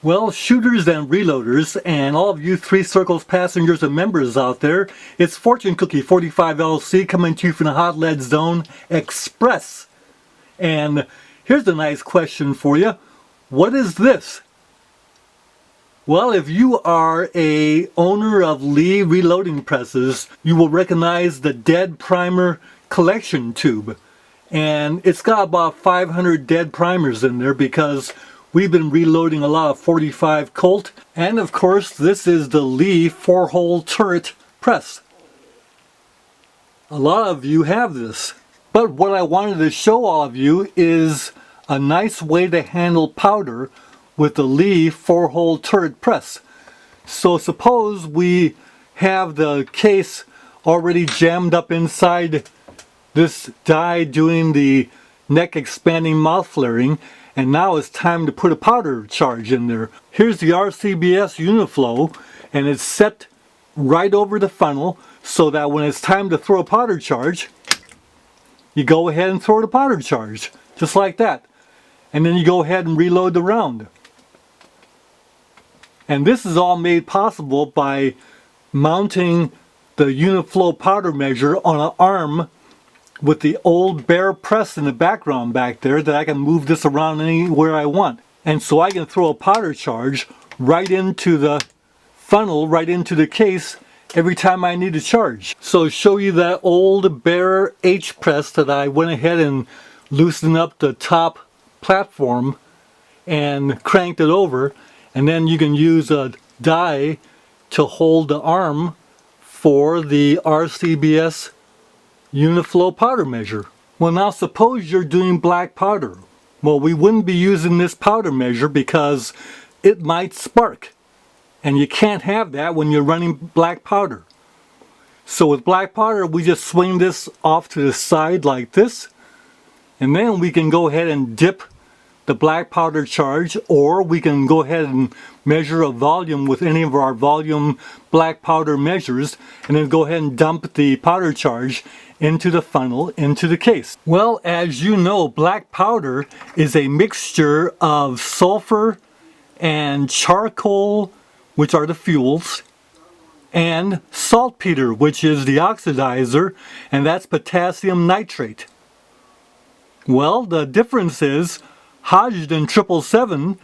Well, shooters and reloaders, and all of you Three Circles passengers and members out there, it's Fortune Cookie 45 LC coming to you from the Hot Lead Zone Express. And here's a nice question for you. What is this? Well, if you are a owner of Lee reloading presses, you will recognize the dead primer collection tube. And it's got about 500 dead primers in there because we've been reloading a lot of 45 Colt, and of course this is the Lee 4-hole turret press. A lot of you have this, but what I wanted to show all of you is a nice way to handle powder with the Lee 4-hole turret press. So suppose we have the case already jammed up inside this die doing the neck expanding mouth flaring, and now it's time to put a powder charge in there. Here's the RCBS Uniflow, and it's set right over the funnel so that when it's time to throw a powder charge, you go ahead and throw the powder charge, just like that. And then you go ahead and reload the round. And this is all made possible by mounting the Uniflow powder measure on an arm with the old bare press in the background back there that I can move this around anywhere I want. And so I can throw a powder charge right into the funnel, right into the case every time I need a charge. So to show you that old bare H press that I went ahead and loosened up the top platform and cranked it over, and then you can use a die to hold the arm for the RCBS Uniflow powder measure. Well, now suppose you're doing black powder. Well, we wouldn't be using this powder measure because it might spark, and you can't have that when you're running black powder. So with black powder, we just swing this off to the side like this, and then we can go ahead and dip the black powder charge, or we can go ahead and measure a volume with any of our volume black powder measures, and then go ahead and dump the powder charge into the funnel, into the case. Well, as you know, black powder is a mixture of sulfur and charcoal, which are the fuels, and saltpeter, which is the oxidizer, and that's potassium nitrate. Well, the difference is Hodgdon 777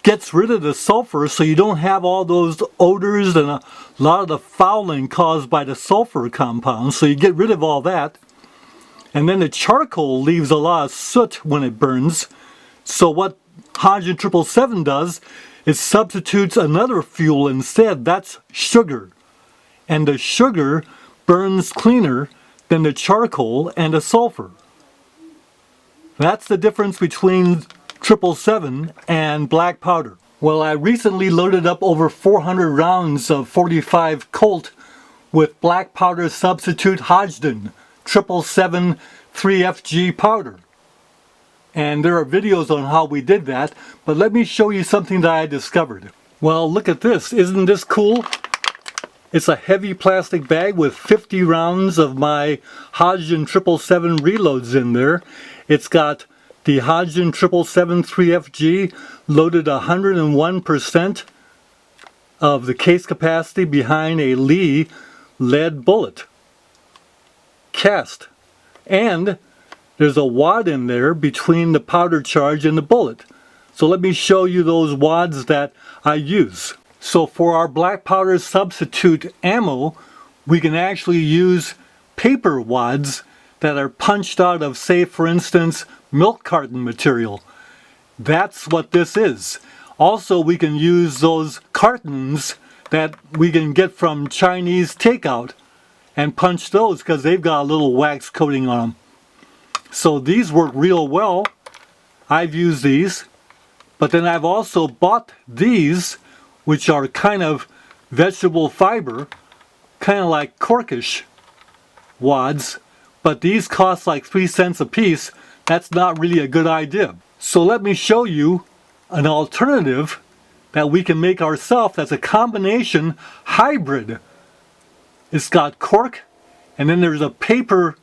gets rid of the sulfur, so you don't have all those odors and a lot of the fouling caused by the sulfur compounds, so you get rid of all that. And then the charcoal leaves a lot of soot when it burns, so what Hodgdon 777 does is substitutes another fuel instead. That's sugar, and the sugar burns cleaner than the charcoal and the sulfur. That's the difference between 777 and black powder. Well, I recently loaded up over 400 rounds of 45 Colt with black powder substitute Hodgdon 777 3FG powder. And there are videos on how we did that, but let me show you something that I discovered. Well, look at this. Isn't this cool? It's a heavy plastic bag with 50 rounds of my Hodgdon 777 reloads in there. It's got the Hodgdon 777 3FG loaded 101% of the case capacity behind a Lee lead bullet cast. And there's a wad in there between the powder charge and the bullet. So let me show you those wads that I use. So for our black powder substitute ammo, we can actually use paper wads that are punched out of, say for instance, milk carton material. That's what this is. Also, we can use those cartons that we can get from Chinese takeout and punch those because they've got a little wax coating on them. So these work real well. I've used these, but then I've also bought these, which are kind of vegetable fiber, kind of like corkish wads, but these cost like 3 cents a piece. That's not really a good idea. So let me show you an alternative that we can make ourselves that's a combination hybrid. It's got cork, and then there's a paper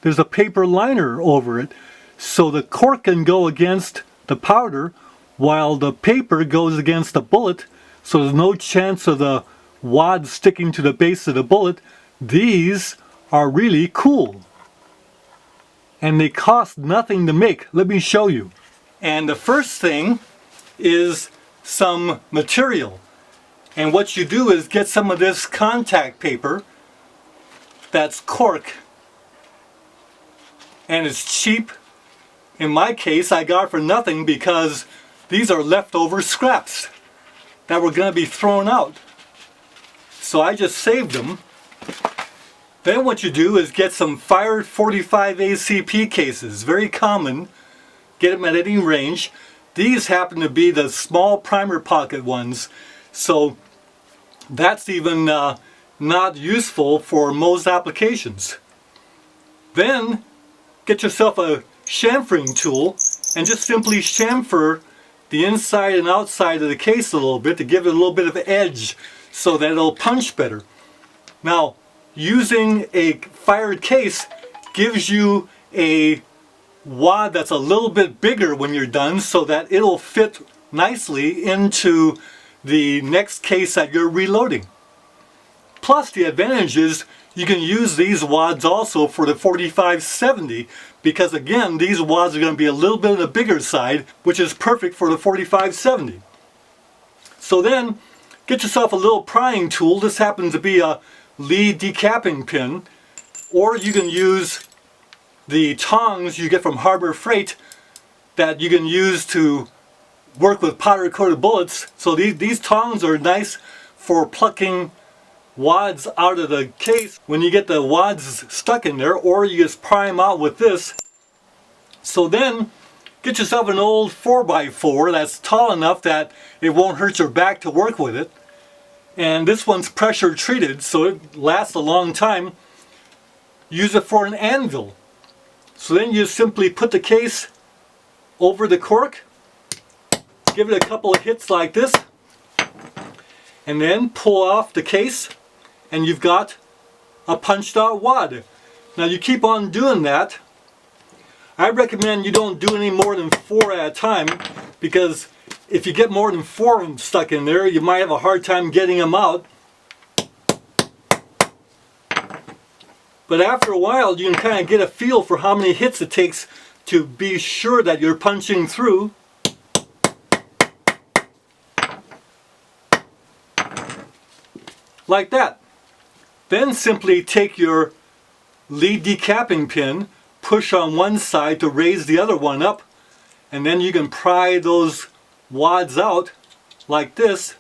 liner over it, so the cork can go against the powder while the paper goes against the bullet, so there's no chance of the wad sticking to the base of the bullet. These are really cool. And they cost nothing to make. Let me show you. And the first thing is some material. And what you do is get some of this contact paper that's cork. And it's cheap. In my case, I got it for nothing because these are leftover scraps that were going to be thrown out. So I just saved them. Then what you do is get some fired 45 ACP cases, very common. Get them at any range. These happen to be the small primer pocket ones, so that's even not useful for most applications. Then get yourself a chamfering tool and just simply chamfer the inside and outside of the case a little bit to give it a little bit of edge so that it'll punch better. Now, using a fired case gives you a wad that's a little bit bigger when you're done so that it'll fit nicely into the next case that you're reloading. Plus, the advantage is you can use these wads also for the 45-70 because again, these wads are going to be a little bit on the bigger side, which is perfect for the 45-70. So then, get yourself a little prying tool. This happens to be a lead decapping pin, or you can use the tongs you get from Harbor Freight that you can use to work with powder coated bullets. So these tongs are nice for plucking wads out of the case when you get the wads stuck in there, or you just pry them out with this. So then get yourself an old 4x4 that's tall enough that it won't hurt your back to work with it. And this one's pressure treated so it lasts a long time. Use it for an anvil. So then you simply put the case over the cork, give it a couple of hits like this, and then pull off the case and you've got a punched out wad. Now you keep on doing that. I recommend you don't do any more than 4 at a time, because if you get more than 4 of them stuck in there, you might have a hard time getting them out. But after a while, you can kind of get a feel for how many hits it takes to be sure that you're punching through. Like that. Then simply take your lead decapping pin, push on one side to raise the other one up, and then you can pry those wads out like this.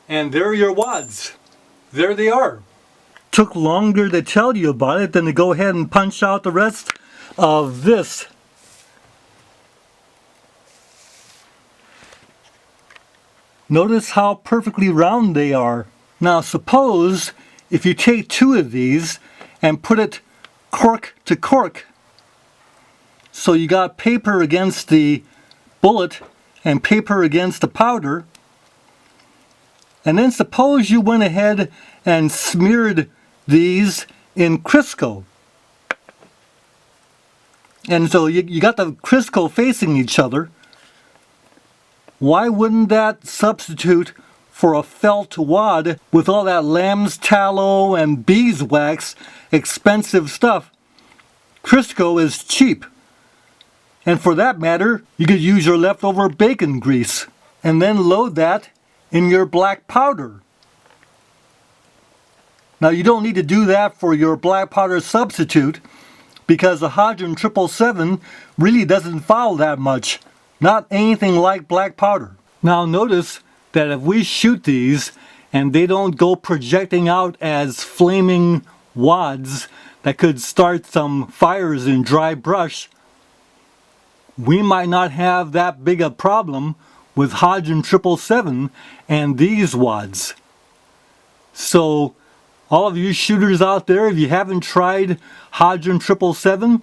And there are your wads. There they are. Took longer to tell you about it than to go ahead and punch out the rest of this. Notice how perfectly round they are. Now suppose if you take 2 of these and put it cork to cork, so you got paper against the bullet and paper against the powder, and then suppose you went ahead and smeared these in Crisco. And so you got the Crisco facing each other. Why wouldn't that substitute for a felt wad with all that lamb's tallow and beeswax, expensive stuff? Crisco is cheap. And for that matter, you could use your leftover bacon grease and then load that in your black powder. Now you don't need to do that for your black powder substitute because the Hodgdon 777 really doesn't foul that much. Not anything like black powder. Now notice that if we shoot these and they don't go projecting out as flaming wads that could start some fires in dry brush, we might not have that big a problem with Hodgdon 777 and these wads. So all of you shooters out there, if you haven't tried Hodgdon 777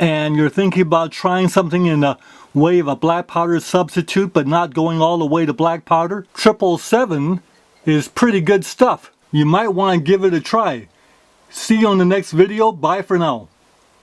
and you're thinking about trying something in the way of a black powder substitute but not going all the way to black powder, 777 is pretty good stuff. You might want to give it a try. See you on the next video. Bye for now.